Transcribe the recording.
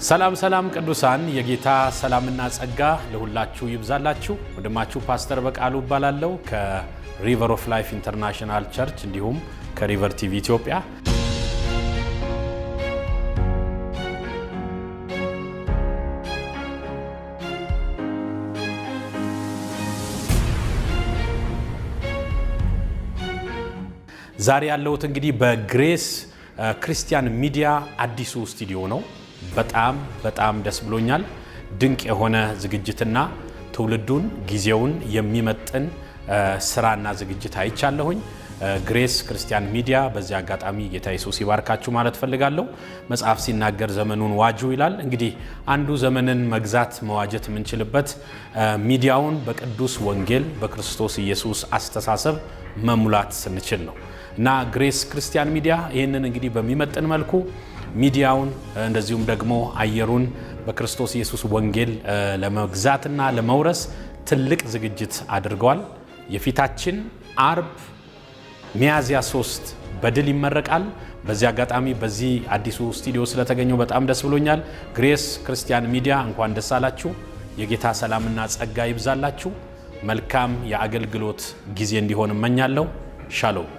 ሰላም ቅዱሳን የጌታ ሰላምና ጸጋ ለሁላችሁ ይብዛላችሁ። ወንድማችሁ ፓስተር በቃሉ እባላለሁ ከሪቨር ኦፍ ላይፍ ኢንተርናሽናል ቸርች እንዲሁም ከሪቨር ቲቪ ኢትዮጵያ። ዛሬ ያለሁት እንግዲህ በግሬስ ክርስቲያን ሚዲያ አዲሱ ስቱዲዮ ነው። በጣም ደስ ብሎኛል። ድንቅ የሆነ ዝግጅትና ትውልዱን ጊዜውን የሚመጥን ስራና ዝግጅት አይቻለሁኝ። ግሬስ ክርስቲያን ሚዲያ በዚህ አጋጣሚ ጌታ ኢየሱስ ይባርካችሁ ማለት ፈልጋለሁ። መጽሐፍ ሲናገር ዘመኑን ዋጁ ይላል። እንግዲህ አንዱ ዘመንን መግዛት መዋጀት የምንችልበት ሚዲያውን በቅዱስ ወንጌል በክርስቶስ ኢየሱስ አስተሳሰብ መሙላት ስንችል ነው እና ግሬስ ክርስቲያን ሚዲያ ይህንን እንግዲህ በሚመጥን መልኩ ሚዲያውን እንደዚሁም ደግሞ አየሩን በክርስቶስ ኢየሱስ ወንጌል ለመግዛትና ለመውረስ ትልቅ ዝግጅት አድርገዋል። የፊታችን አርብ ሚያዝያ 3 በድል ይመረቃል። በዚህ አጋጣሚ በዚህ አዲሱ ስቱዲዮ ስለተገኘው በጣም ደስ ብሎኛል። ግሬስ ክርስቲያን ሚዲያ እንኳን ደስ አላችሁ። የጌታ ሰላምና ጸጋ ይብዛላችሁ። መልካም የአገልግሎት ጊዜ እንዲሆን እመኛለሁ። ሻሎም